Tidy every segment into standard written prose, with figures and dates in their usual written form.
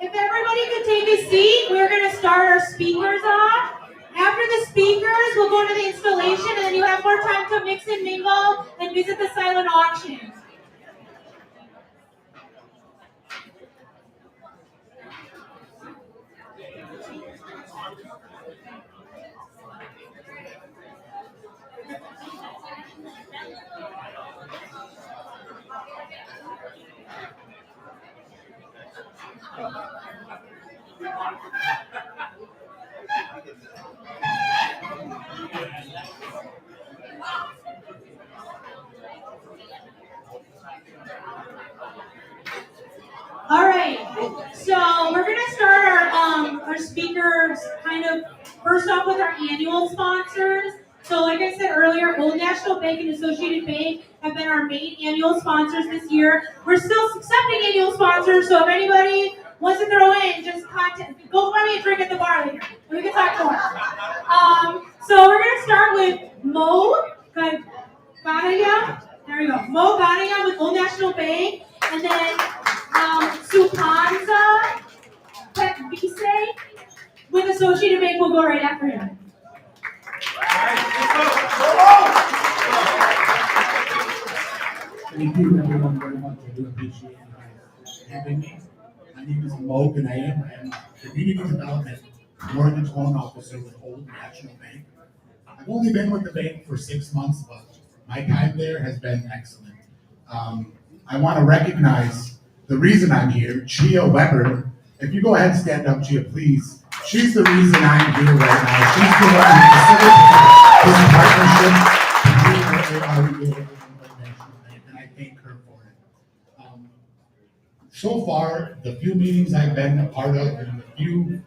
If everybody could take a seat, we're going to start our speakers off. After the speakers, we'll go to the installation, and then you have more time to mix and mingle and visit the silent auction. All right, so we're going to start our speakers kind of first off with our annual sponsors. So like I said earlier, Old National Bank and Associated Bank have been our main annual sponsors this year. We're still accepting annual sponsors, so if anybody wants to throw in, just go buy me a drink at the bar later. We can talk more. So we're going to start with Mo Gadaya. There we go. Mo Gadaya with Old National Bank, and then Supanza Petvise with Associated Bank will go right after him. Thank you everyone very much. I do appreciate you having me. My name is Mo Ganaya. I am Community Development Mortgage Loan Officer with Old National Bank. I've only been with the bank for 6 months, but my time there has been excellent. I want to recognize the reason I'm here, Chia Weber. If you go ahead and stand up, Chia, please. She's the reason I'm here right now. She's the one who facilitated this partnership between AREAA and I thank her for it. So far, the few meetings I've been a part of and the few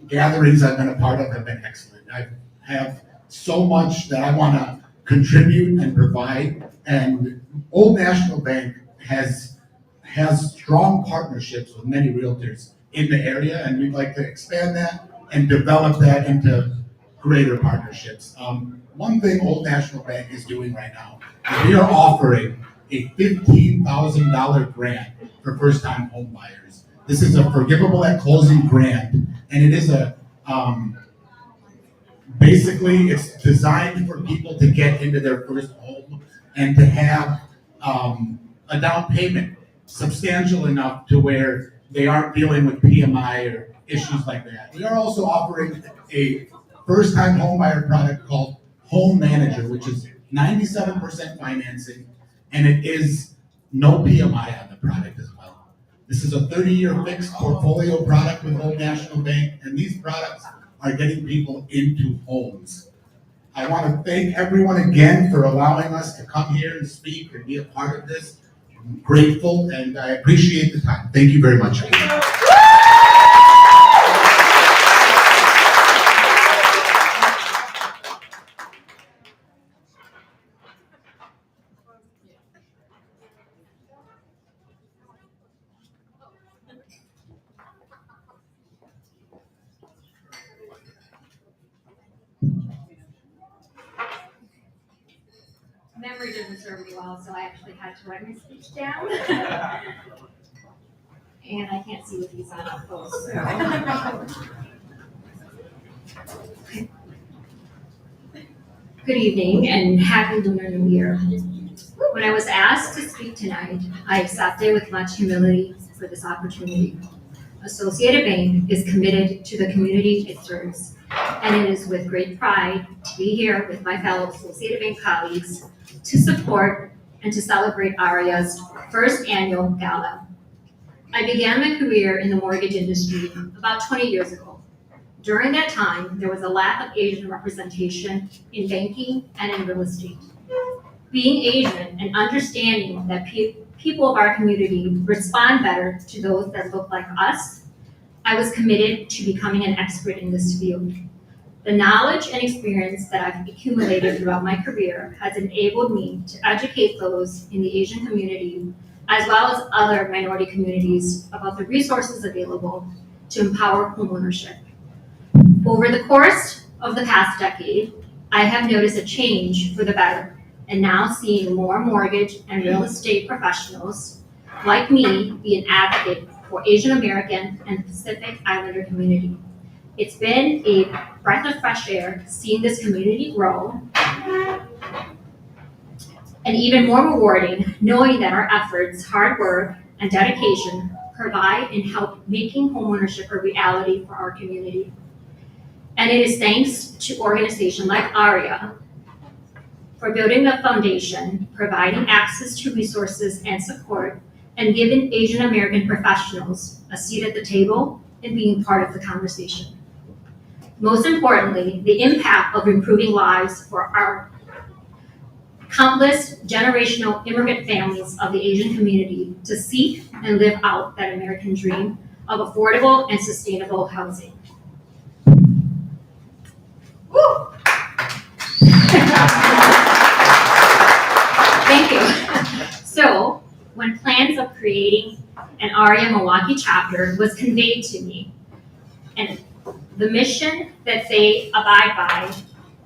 gatherings I've been a part of have been excellent. I have so much that I want to contribute and provide, and Old National Bank has strong partnerships with many realtors in the area, and we'd like to expand that and develop that into greater partnerships. One thing Old National Bank is doing right now is we are offering a $15,000 grant for first-time home buyers. This is a forgivable at closing grant, and it is basically it's designed for people to get into their first home and to have a down payment substantial enough to where they aren't dealing with PMI or issues like that. We are also offering a first-time homebuyer product called Home Manager, which is 97% financing, and it is no PMI on the product as well. This is a 30-year fixed portfolio product with Old National Bank, and these products are getting people into homes. I want to thank everyone again for allowing us to come here and speak and be a part of this. I'm grateful, and I appreciate the time. Thank you very much. Memory doesn't serve me well, so I actually had to write my speech down. And I can't see with these on up close. So. Good evening and happy Lunar New Year. When I was asked to speak tonight, I accepted with much humility for this opportunity. Associated Bank is committed to the community it serves, and it is with great pride to be here with my fellow Associated Bank colleagues to support and to celebrate AREAA's first annual gala. I began my career in the mortgage industry about 20 years ago. During that time, there was a lack of Asian representation in banking and in real estate. Being Asian and understanding that people of our community respond better to those that look like us, I was committed to becoming an expert in this field. The knowledge and experience that I've accumulated throughout my career has enabled me to educate those in the Asian community, as well as other minority communities, about the resources available to empower homeownership. Over the course of the past decade, I have noticed a change for the better, and now seeing more mortgage and real estate professionals like me be an advocate for Asian American and Pacific Islander community. It's been a breath of fresh air seeing this community grow, and even more rewarding knowing that our efforts, hard work, and dedication provide and help making homeownership a reality for our community. And it is thanks to organizations like AREAA for building the foundation, providing access to resources and support, and giving Asian American professionals a seat at the table and being part of the conversation. Most importantly, the impact of improving lives for our countless generational immigrant families of the Asian community to seek and live out that American dream of affordable and sustainable housing. Woo! Thank you. So, when plans of creating an AREAA Milwaukee chapter was conveyed to me, and the mission that they abide by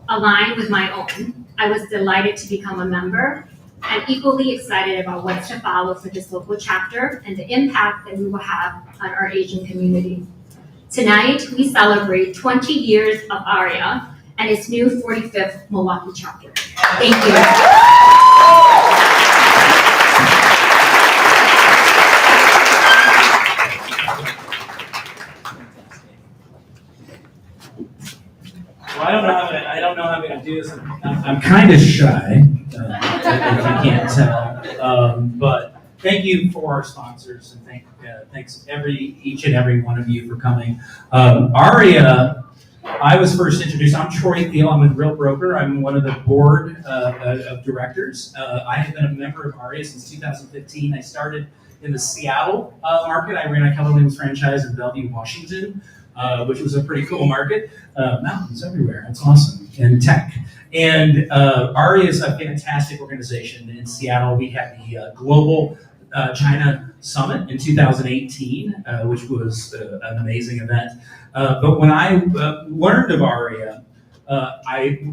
aligned with my own, I was delighted to become a member and equally excited about what's to follow for this local chapter and the impact that we will have on our Asian community. Tonight, we celebrate 20 years of AREAA and its new 45th Milwaukee chapter. Thank you. Well, I don't know how I'm going to do this. I'm kind of shy, if you can't tell. But thank you for our sponsors, and thanks each and every one of you for coming. AREAA, I was first introduced. I'm Troy Thiel. I'm a real broker. I'm one of the board of directors. I have been a member of AREAA since 2015. I started in the Seattle market. I ran a Keller Williams franchise in Bellevue, Washington. Which was a pretty cool market. Mountains everywhere, it's awesome, and tech. And AREAA is a fantastic organization. In Seattle, we had the Global China Summit in 2018, which was an amazing event. But when I learned of AREAA,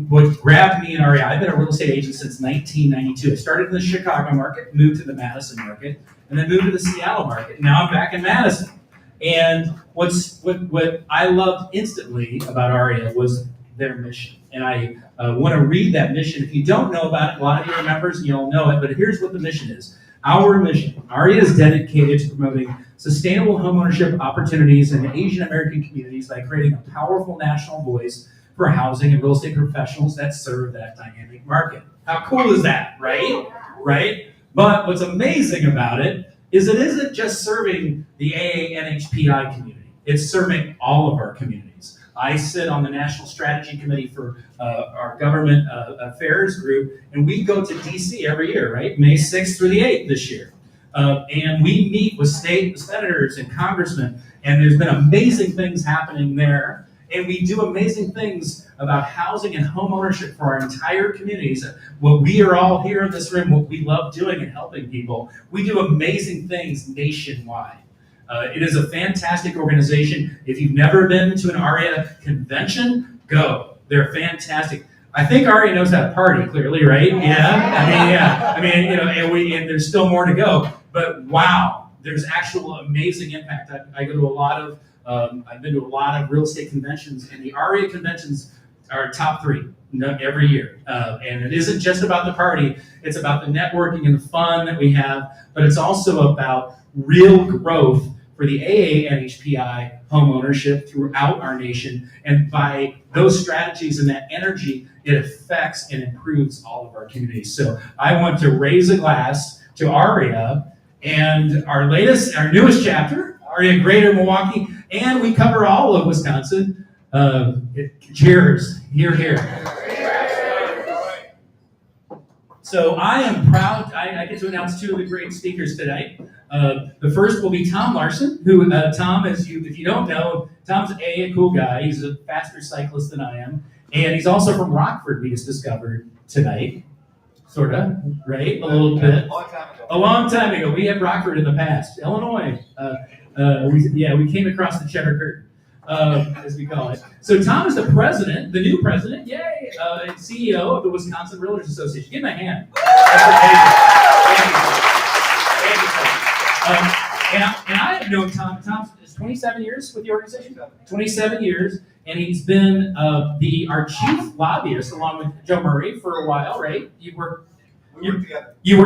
what grabbed me in AREAA, I've been a real estate agent since 1992. I started in the Chicago market, moved to the Madison market, and then moved to the Seattle market. Now I'm back in Madison. And what I loved instantly about AREAA was their mission. And I want to read that mission. If you don't know about it, a lot of you are members and you'll know it, but here's what the mission is. Our mission, AREAA is dedicated to promoting sustainable homeownership opportunities in Asian American communities by creating a powerful national voice for housing and real estate professionals that serve that dynamic market. How cool is that, right? Right? But what's amazing about it isn't just serving the AANHPI community. It's serving all of our communities. I sit on the National Strategy Committee for our Government Affairs group, and we go to DC every year, right? May 6th through the 8th this year. And we meet with state senators and congressmen, and there's been amazing things happening there. And we do amazing things about housing and home ownership for our entire communities. What we are all here in this room, what we love doing and helping people, we do amazing things nationwide. It is a fantastic organization. If you've never been to an AREAA convention, go. They're fantastic. I think AREAA knows how to party, clearly, right? Yeah. And there's still more to go. But wow, there's actual amazing impact. I go to a lot of I've been to a lot of real estate conventions, and the AREAA conventions are top 3 every year. And it isn't just about the party, it's about the networking and the fun that we have, but it's also about real growth for the AANHPI home ownership throughout our nation. And by those strategies and that energy, it affects and improves all of our communities. So I want to raise a glass to AREAA and our newest chapter, AREAA Greater Milwaukee, and we cover all of Wisconsin. Cheers, here. So I am proud, I get to announce 2 of the great speakers today. The first will be Tom Larson, who Tom, if you don't know, Tom's a cool guy. He's a faster cyclist than I am, and he's also from Rockford. We just discovered tonight, sort of, right? A little bit. A long time ago. We had Rockford in the past, Illinois. We came across the Cheddar Curtain, as we call it. So Tom is the president, the new president, yay, and CEO of the Wisconsin Realtors Association. Give him a hand. And I have known Tom. Tom is 27 years with the organization. 27 years, and he's been our chief lobbyist along with Joe Murray for a while, right? You work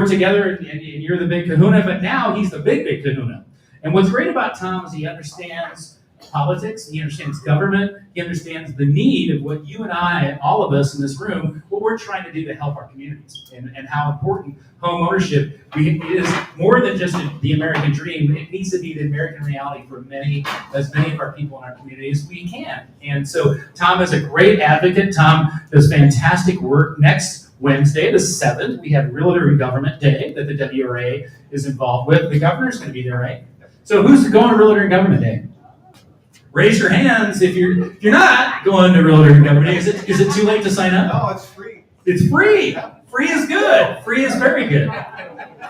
together, and you're the big kahuna, but now he's the big kahuna. And what's great about Tom is he understands politics, he understands government, he understands the need of what you and I, all of us in this room, what we're trying to do to help our communities, and how important home ownership is more than just the American dream. It needs to be the American reality for as many of our people in our community as we can. And so Tom is a great advocate. Tom does fantastic work. Next Wednesday, the 7th, we have Realtor in Government Day that the WRA is involved with. The governor's going to be there, right? So who's going to Realtor in Government Day? Raise your hands if you're not going to Realtor in Government Day. Is it too late to sign up? No, it's free. It's free. Free is good. Free is very good.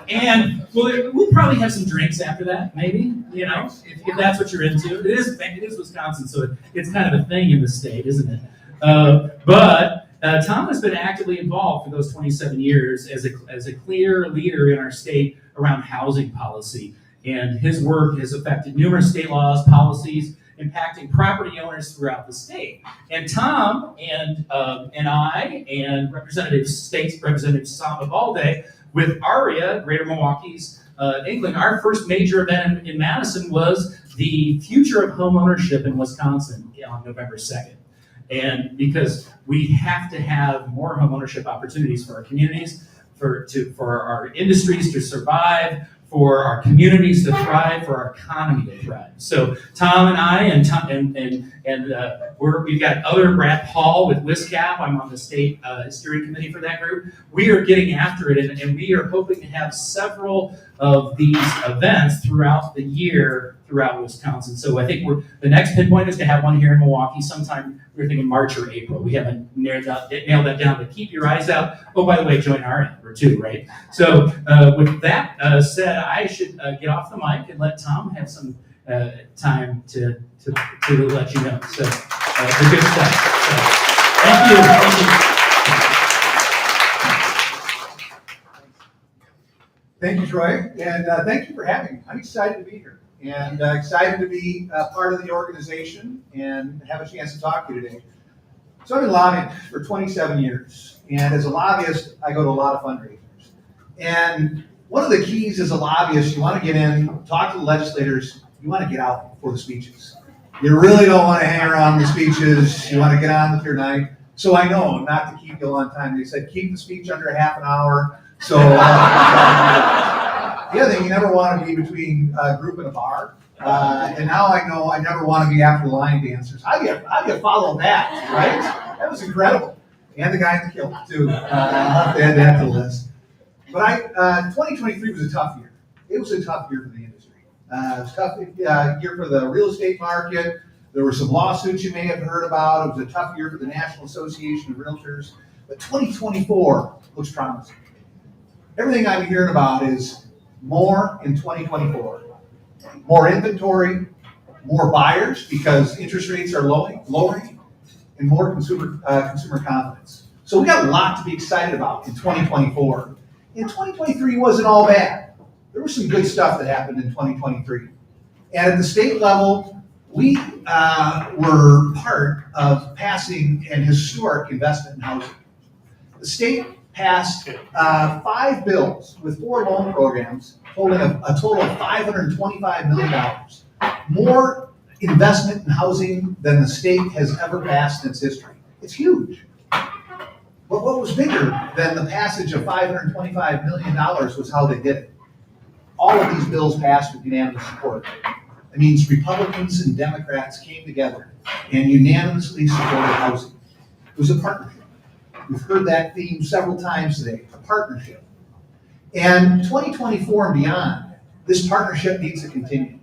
And we'll probably have some drinks after that, maybe. If that's what you're into. It is Wisconsin, so it's kind of a thing in the state, isn't it? But Tom has been actively involved for those 27 years as a clear leader in our state around housing policy. And his work has affected numerous state laws, policies, impacting property owners throughout the state. And Tom and I and Representative Samba Balde with AREAA, Greater Milwaukee's England, our first major event in Madison was the future of home ownership in Wisconsin on November 2nd. And because we have to have more home ownership opportunities for our communities, for our industries to survive, for our communities to thrive, for our economy to thrive. So Tom and I we've got other Brad Paul with WISCAP. I'm on the state steering committee for that group. We are getting after it, and we are hoping to have several of these events throughout the year throughout Wisconsin. So I think the next pinpoint is to have one here in Milwaukee sometime. We're thinking March or April. We haven't nailed that down, but keep your eyes out. Oh, by the way, join our number too, right? So with that said, I should get off the mic and let Tom have some time to let you know. So the good stuff. So, thank you. Thank you, Troy, and thank you for having me. I'm excited to be here, and excited to be part of the organization and have a chance to talk to you today. So I've been lobbying for 27 years, and as a lobbyist, I go to a lot of fundraisers. And one of the keys as a lobbyist, you want to get in, talk to the legislators, you want to get out for the speeches. You really don't want to hang around the speeches, you want to get on with your night. So I know not to keep you a long time. They said keep the speech under half an hour. So the other thing, you never want to be between a group and a bar. And now I know I never want to be after the line dancers. How do you follow that, right? That was incredible. And the guy in the kilt, too. I'll have to add that to the list. But 2023 was a tough year. It was a tough year for the industry. It was a tough year for the real estate market. There were some lawsuits you may have heard about. It was a tough year for the National Association of Realtors. But 2024 looks promising. Everything I'm hearing about is more in 2024. More inventory, more buyers because interest rates are lowering, and more consumer confidence. So we got a lot to be excited about in 2024. And 2023 wasn't all bad. There was some good stuff that happened in 2023. And at the state level, we were part of passing an historic investment in housing. The state passed 5 bills with 4 loan programs totaling a total of $525 million. More investment in housing than the state has ever passed in its history. It's huge. But what was bigger than the passage of $525 million was how they did it. All of these bills passed with unanimous support. It means Republicans and Democrats came together and unanimously supported housing. It was a partnership. We've heard that theme several times today, a partnership. And 2024 and beyond, this partnership needs to continue.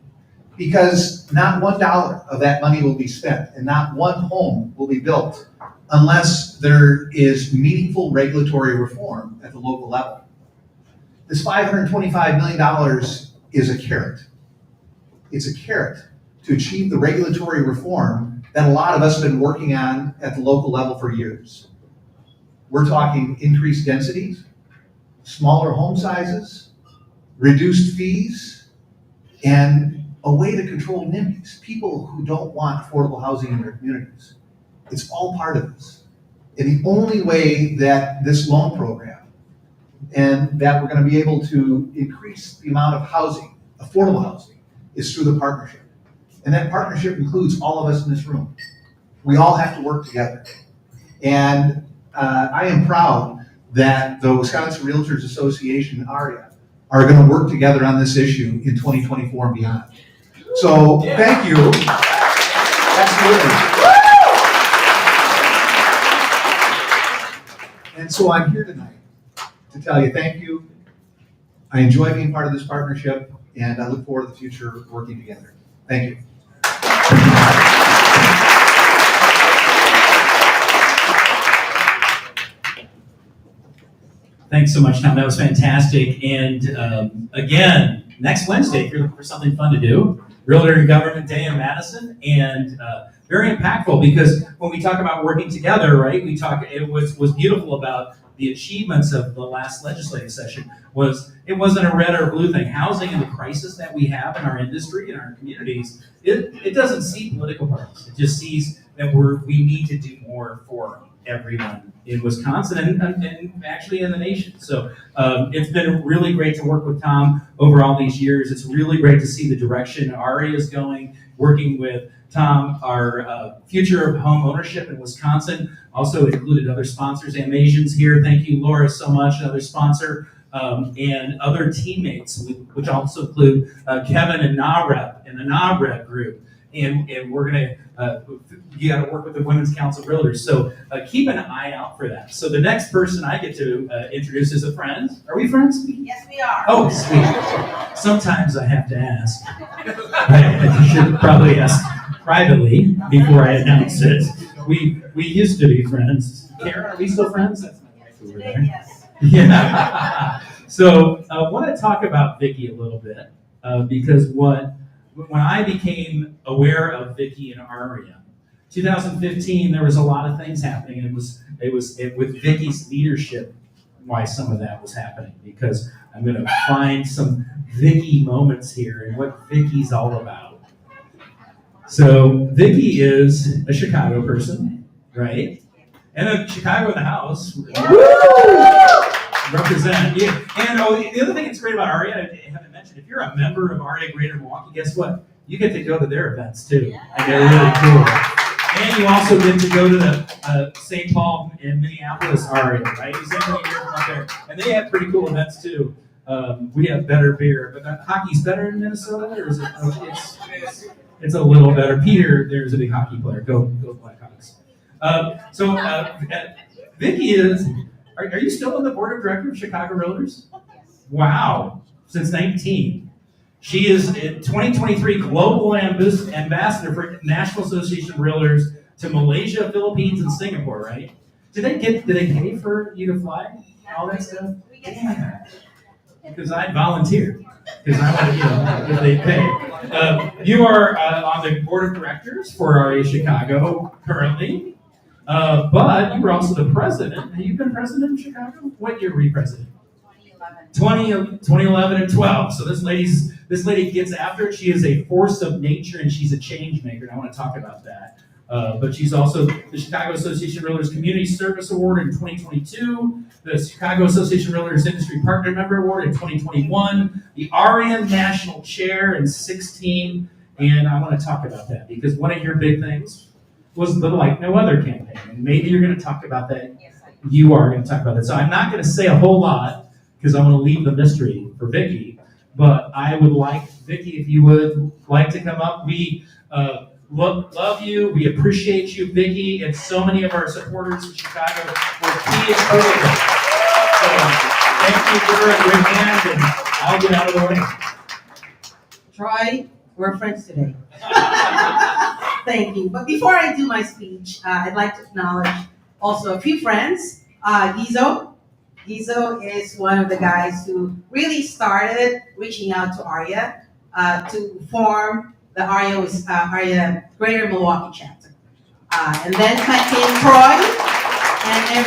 Because not $1 of that money will be spent and not one home will be built unless there is meaningful regulatory reform at the local level. This $525 million is a carrot. It's a carrot to achieve the regulatory reform that a lot of us have been working on at the local level for years. We're talking increased densities, smaller home sizes, reduced fees, and a way to control NIMBYs, people who don't want affordable housing in their communities. It's all part of this. And the only way that this loan program and that we're going to be able to increase the amount of housing, affordable housing, is through the partnership. And that partnership includes all of us in this room. We all have to work together. And I am proud that the Wisconsin Realtors Association, AREAA, are going to work together on this issue in 2024 and beyond. So thank you. Absolutely. And so I'm here tonight to tell you thank you. I enjoy being part of this partnership, and I look forward to the future working together. Thank you. Thanks so much, Tom. That was fantastic. And again, next Wednesday, if you're looking for something fun to do, Realtor and Government Day in Madison, and very impactful because when we talk about working together, right? It was beautiful about the achievements of the last legislative session it wasn't a red or blue thing. Housing and the crisis that we have in our industry and our communities, it doesn't see political parties. It just sees that we need to do more for everyone in Wisconsin and actually in the nation. So it's been really great to work with Tom over all these years. It's really great to see the direction AREAA is going, working with Tom. Our future of home ownership in Wisconsin also included other sponsors and Asians here. Thank you, Laura, so much, another sponsor, and other teammates, which also include Kevin and NAREP and the NAREP group. And we're gonna, you gotta work with the Women's Council of Realtors. So keep an eye out for that. So the next person I get to introduce is a friend. Are we friends? Yes, we are. Oh, sweet. Sometimes I have to ask. I should probably ask privately before I announce it. We used to be friends. Karen, are we still friends? That's my wife over there. Yes. Yeah. So I want to talk about Vicki a little bit because when I became aware of Vicki and AREAA, 2015, there was a lot of things happening, and it was with Vicki's leadership why some of that was happening, because I'm going to find some Vicki moments here and what Vicki's all about. So Vicki is a Chicago person, right? And a Chicago in the house. Represent. Yeah. And the other thing that's great about AREAA, I haven't mentioned, if you're a member of AREAA Greater Milwaukee, guess what? You get to go to their events too. And they're really cool. And you also get to go to the St. Paul and Minneapolis AREAA, right? You spend 20 years out there. And they have pretty cool events too. We have better beer, but hockey's better in Minnesota, or is it? It's a little better. Peter, there's a big hockey player. Go Blackhawks. Vicki is. Are you still on the board of directors of Chicago Realtors? Yes. Wow, since 19. She is in 2023 Global Ambassador for National Association of Realtors to Malaysia, Philippines, and Singapore, right? Did they pay for you to fly? All that stuff? We get Yeah. Because I'd volunteer. Because I want to, if they pay. You are on the board of directors for AREAA Chicago currently. But you were also the president. Have you been president of Chicago? What year were you president? 2011 and 12. So this lady gets after it. She is a force of nature and she's a change maker. And I want to talk about that. But she's also the Chicago Association of Realtors Community Service Award in 2022, the Chicago Association of Realtors Industry Partner Member Award in 2021, the AREAA National Chair in 2016. And I want to talk about that because one of your big things was the Like No Other campaign. And maybe you're going to talk about that. Yes, I do. You are going to talk about that. So I'm not going to say a whole lot because I want to leave the mystery for Vicki. But I would like, Vicki, if you would like to come up. We love you. We appreciate you, Vicki, and so many of our supporters in Chicago were key in earlier. So thank you for a great hand, and I'll get out of the way. Troy, we're friends today. Thank you. But before I do my speech, I'd like to acknowledge also a few friends. Gizo. Gizo is one of the guys who really started reaching out to AREAA to form the AREAA Greater Milwaukee Chapter. And then came Troy, and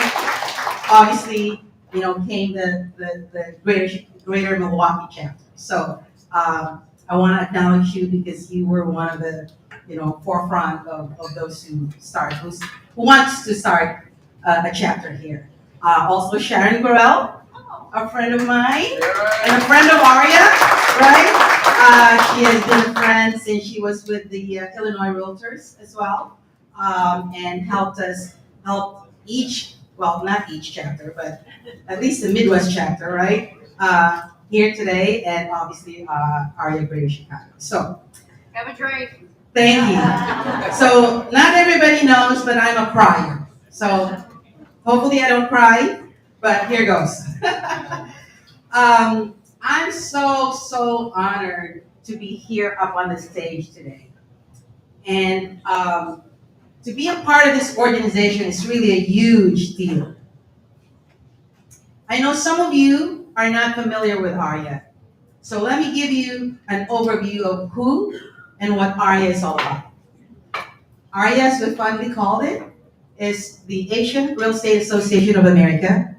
obviously, came the Greater Milwaukee Chapter. So I want to acknowledge you because you were one of the forefront of those who wants to start a chapter here. Also Sharon Burrell, a friend of mine, and a friend of AREAA, right? She has been a friend since she was with the Illinois Realtors as well, and help each, well, not each chapter, but at least the Midwest chapter, right? Here today, and obviously AREAA Greater Chicago. So, Have a drink. thank you. So, not everybody knows, but I'm a crier. So, hopefully I don't cry, but here goes. I'm so honored to be here up on the stage today. And to be a part of this organization is really a huge deal. I know some of you are not familiar with AREAA. So let me give you an overview of who and what AREAA is all about. AREAA, as we fondly called it, is the Asian Real Estate Association of America.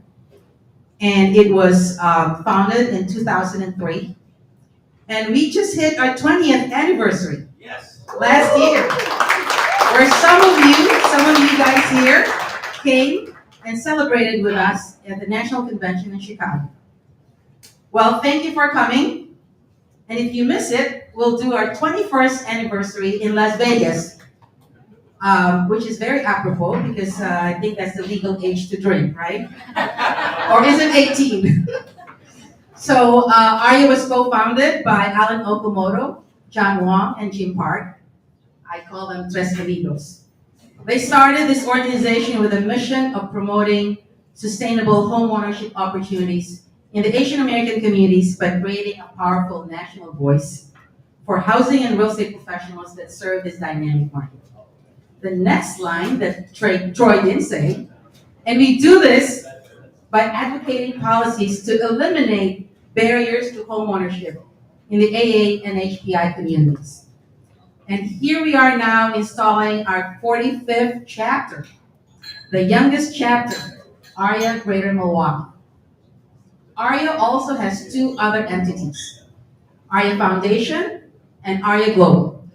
And it was founded in 2003. And we just hit our 20th anniversary. Yes. Last year. Where some of you guys here came and celebrated with us at the National Convention in Chicago. Well, thank you for coming. And if you miss it, we'll do our 21st anniversary in Las Vegas, which is very apropos because I think that's the legal age to drink, right? Or is it 18? So AREAA was co-founded by Alan Okamoto, John Wong, and Jim Park. I call them Tres Amigos. They started this organization with a mission of promoting sustainable home ownership opportunities in the Asian American communities by creating a powerful national voice for housing and real estate professionals that serve this dynamic market. The next line that Troy didn't say, and we do this by advocating policies to eliminate barriers to home ownership in the AANHPI communities. And here we are now installing our 45th chapter, the youngest chapter, AREAA Greater Milwaukee. AREAA also has two other entities, AREAA Foundation and AREAA Global.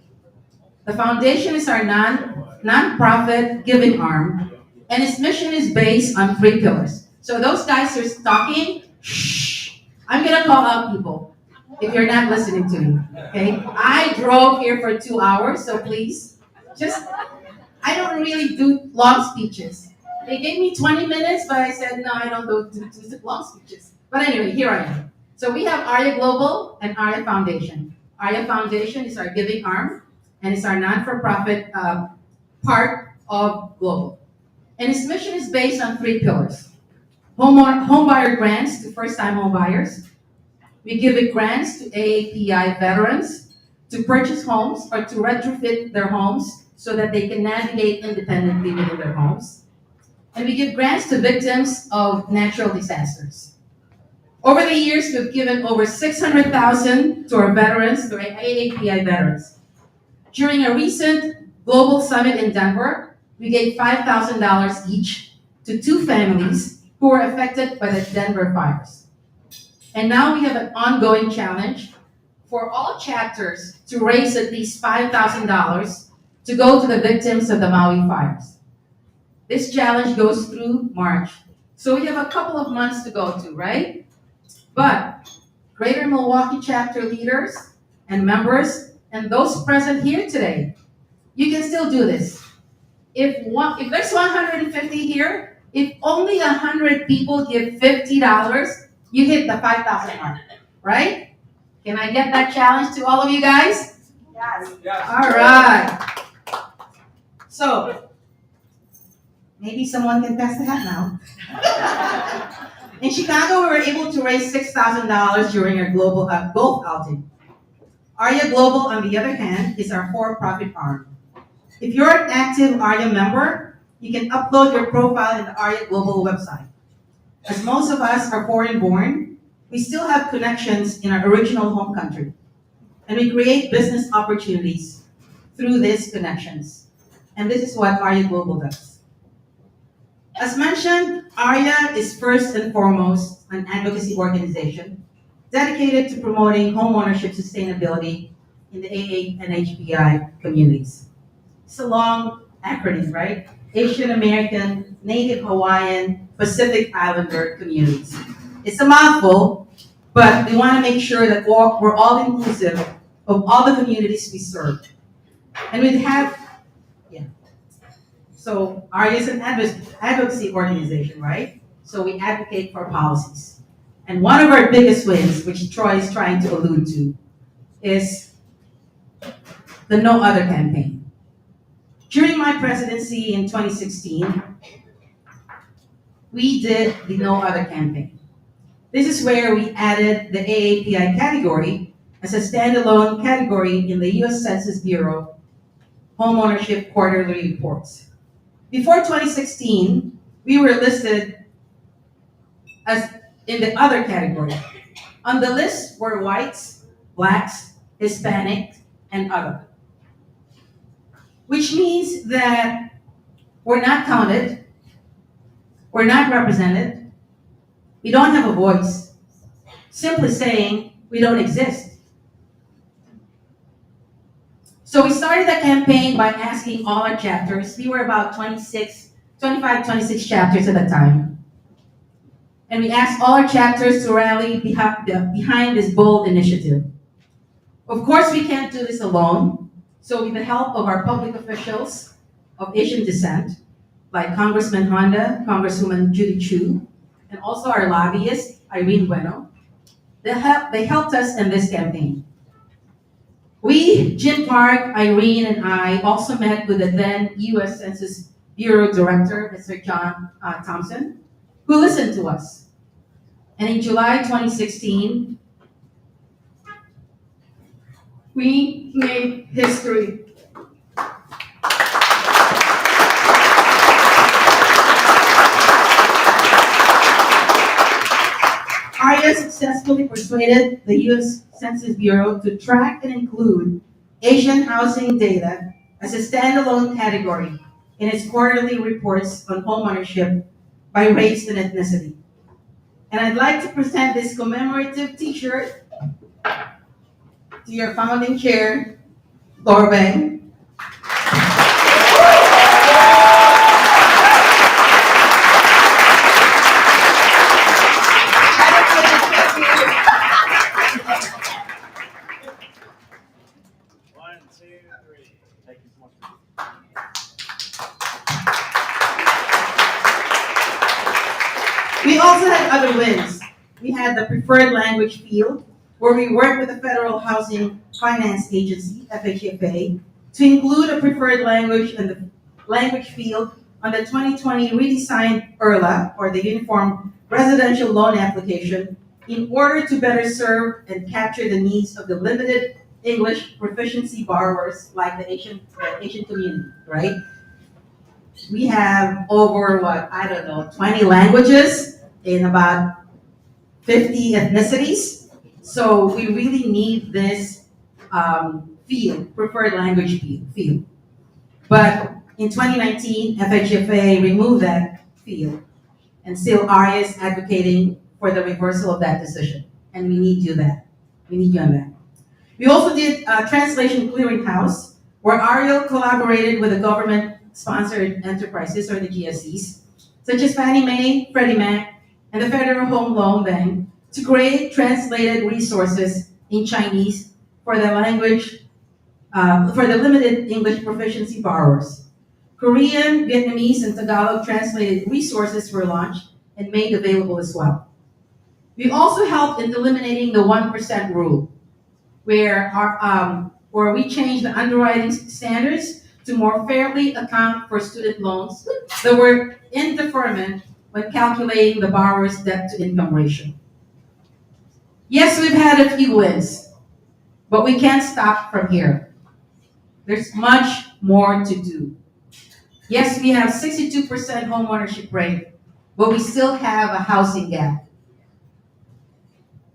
The foundation is our non-profit giving arm, and its mission is based on 3 pillars. So those guys who are talking, shh, I'm gonna call out people if you're not listening to me, okay? I drove here for 2 hours, so please, I don't really do long speeches. They gave me 20 minutes, but I said, no, I don't do long speeches. But anyway, here I am. So we have AREAA Global and AREAA Foundation. AREAA Foundation is our giving arm, and it's our non-for-profit part of Global. And its mission is based on 3 pillars. Home buyer grants to first-time home buyers. We give grants to AAPI veterans to purchase homes or to retrofit their homes so that they can navigate independently within their homes. And we give grants to victims of natural disasters. Over the years, we've given over $600,000 to our veterans, to our AAPI veterans. During a recent global summit in Denver, we gave $5,000 each to 2 families who were affected by the Denver fires. And now we have an ongoing challenge for all chapters to raise at least $5,000 to go to the victims of the Maui fires. This challenge goes through March. So we have a couple of months to go to, right? But Greater Milwaukee Chapter leaders and members and those present here today, you can still do this. If there's 150 here, if only 100 people give $50, you hit the 5,000 mark, right? Can I get that challenge to all of you guys? Yes. All right. So, maybe someone can pass the hat now. In Chicago, we were able to raise $6,000 during our global golf outing. AREAA Global, on the other hand, is our for-profit arm. If you're an active AREAA member, you can upload your profile in the AREAA Global website. As most of us are foreign-born, we still have connections in our original home country, and we create business opportunities through these connections. And this is what AREAA Global does. As mentioned, AREAA is first and foremost an advocacy organization dedicated to promoting homeownership sustainability in the AANHPI communities. It's a long acronym, right? Asian American, Native Hawaiian, Pacific Islander communities. It's a mouthful, but we want to make sure that we're all inclusive of all the communities we serve. And we have, so AREAA is an advocacy organization, right? So we advocate for policies. And one of our biggest wins, which Troy is trying to allude to, is the No Other campaign. During my presidency in 2016, we did the No Other campaign. This is where we added the AAPI category as a standalone category in the US Census Bureau homeownership quarterly reports. Before 2016, we were listed as in the other category. On the list were whites, blacks, Hispanics, and other. Which means that we're not counted, we're not represented, we don't have a voice. Simply saying, we don't exist. So we started the campaign by asking all our chapters. We were about 26 chapters at the time. And we asked all our chapters to rally behind this bold initiative. Of course, we can't do this alone. So with the help of our public officials of Asian descent, like Congressman Honda, Congresswoman Judy Chu, and also our lobbyist, Irene Bueno, they helped us in this campaign. We, Jim Park, Irene, and I also met with the then US Census Bureau Director, Mr. John Thompson, who listened to us. And in July 2016, we made history. AREAA successfully persuaded the US Census Bureau to track and include Asian housing data as a standalone category in its quarterly reports on homeownership by race and ethnicity. And I'd like to present this commemorative t-shirt to your founding chair, Laura Vang. We also had other wins. We had the preferred language field, where we worked with the Federal Housing Finance Agency, FHFA, to include a preferred language in the language field on the 2020 redesigned AREAA, or the Uniform Residential Loan Application, in order to better serve and capture the needs of the limited English proficiency borrowers like the Asian community, right? We have over, 20 languages in about 50 ethnicities. So we really need this field, preferred language field. But in 2019, FHFA removed that field, and still AREAA is advocating for the reversal of that decision. And we need you that. We need you on that. We also did a translation clearinghouse, where AREAA collaborated with the government-sponsored enterprises, or the GSEs, such as Fannie Mae, Freddie Mac, and the Federal Home Loan Bank, to create translated resources in Chinese for the language, for the limited English proficiency borrowers. Korean, Vietnamese, and Tagalog translated resources were launched and made available as well. We also helped in eliminating the 1% rule, where we changed the underwriting standards to more fairly account for student loans that were in deferment when calculating the borrower's debt-to-income ratio. Yes, we've had a few wins, But we can't stop from here. There's much more to do. Yes, we have 62% homeownership rate, but we still have a housing gap.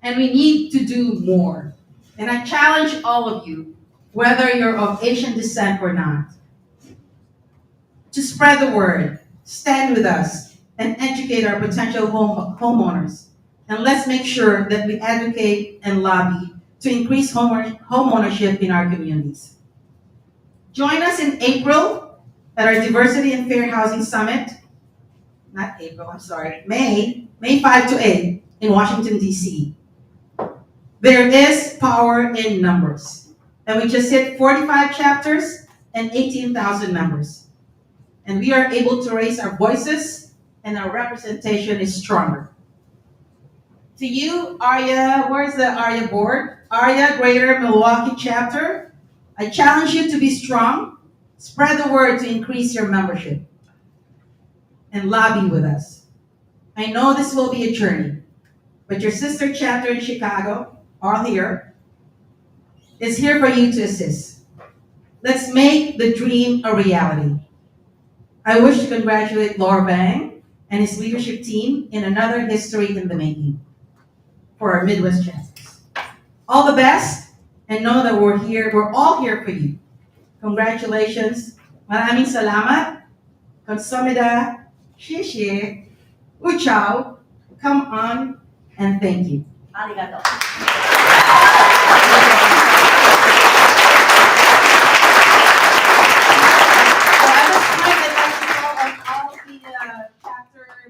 And we need to do more. And I challenge all of you, whether you're of Asian descent or not, to spread the word, stand with us, and educate our potential homeowners. And let's make sure that we advocate and lobby to increase homeownership in our communities. Join us in April at our Diversity and Fair Housing Summit. Not April, I'm sorry, May 5 to 8 in Washington, D.C. There is power in numbers. And we just hit 45 chapters and 18,000 members. And we are able to raise our voices, and our representation is stronger. To you, AREAA, where's the AREAA board? AREAA Greater Milwaukee Chapter, I challenge you to be strong, spread the word to increase your membership, and lobby with us. I know this will be a journey, but your sister chapter in Chicago, all here, is here for you to assist. Let's make the dream a reality. I wish to congratulate Vang and his leadership team in another history in the making for our Midwest chapters. All the best, and know that we're all here for you. Congratulations. Maraming salamat. Konsamida. Xie Uchao. Come on, and thank you. Arigato.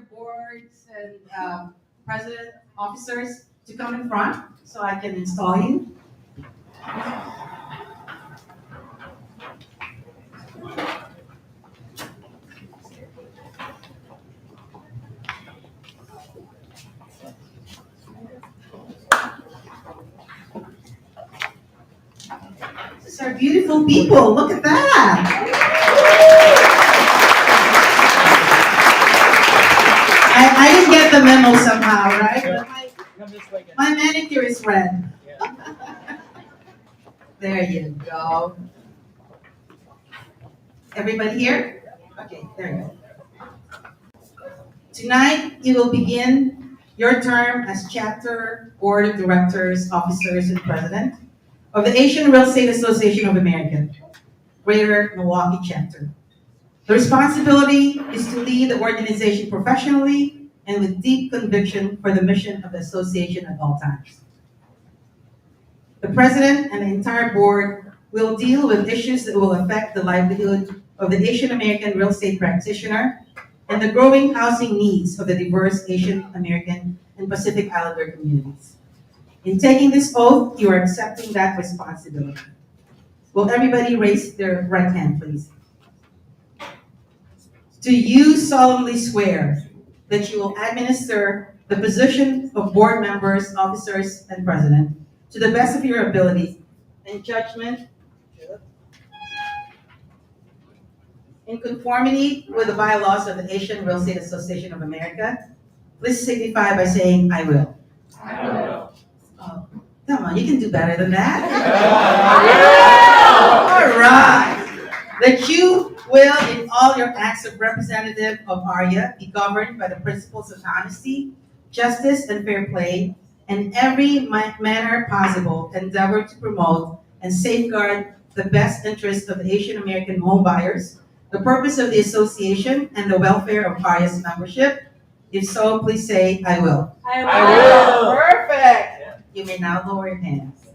Boards and president officers to come in front so I can install you. These are beautiful people. Look at that. I didn't get the memo somehow, right? But my manicure is red. There you go. Everybody here? Okay, there you go. Tonight, you will begin your term as chapter, board of directors, officers, and president of the Asian Real Estate Association of America, Greater Milwaukee Chapter. The responsibility is to lead the organization professionally and with deep conviction for the mission of the association at all times. The president and the entire board will deal with issues that will affect the livelihood of the Asian American real estate practitioner and the growing housing needs of the diverse Asian American and Pacific Islander communities. In taking this oath, you are accepting that responsibility. Will everybody raise their right hand, please? Do you solemnly swear that you will administer the position of board members, officers, and president to the best of your ability and judgment in conformity with the bylaws of the Asian Real Estate Association of America? Please signify by saying, I will. I will. Oh, come on, you can do better than that. All right. That you will, in all your acts of representative of AREAA, be governed by the principles of honesty, justice, and fair play, and every manner possible endeavor to promote and safeguard the best interests of the Asian American home buyers, the purpose of the association, and the welfare of AREAA's membership. If so, please say, I will. I will. Perfect. You may now lower your hands.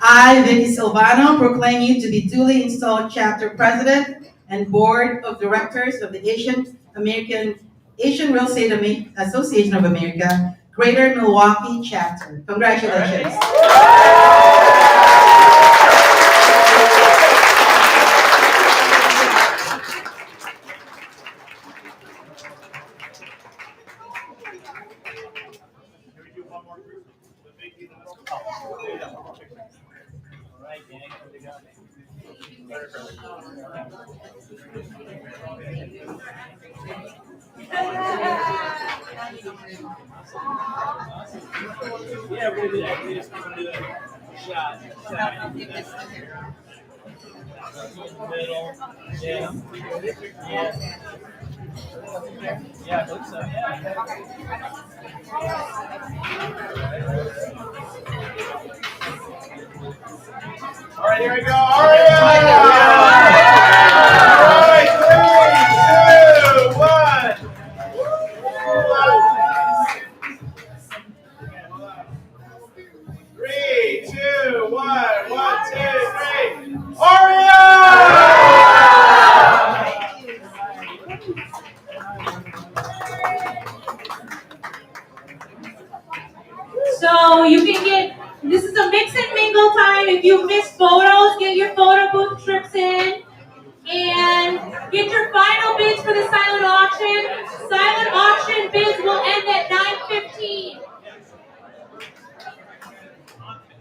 I, Vicky Silvano, proclaim you to be duly installed chapter president and board of directors of the Asian Real Estate Association of America, Greater Milwaukee Chapter. Congratulations. Yeah, we're gonna do that. We just want to do that. shot. Middle. Yeah. Yeah. Yeah, I believe so. Yeah. All right, here we go. AREAA! All right, 3, 2, 1. Three, two, one, 1, 2, 3. AREAA! So you can get, this is a mix and mingle time. If you missed photos, get your photo booth trips in. And get your final bids for the silent auction. Silent auction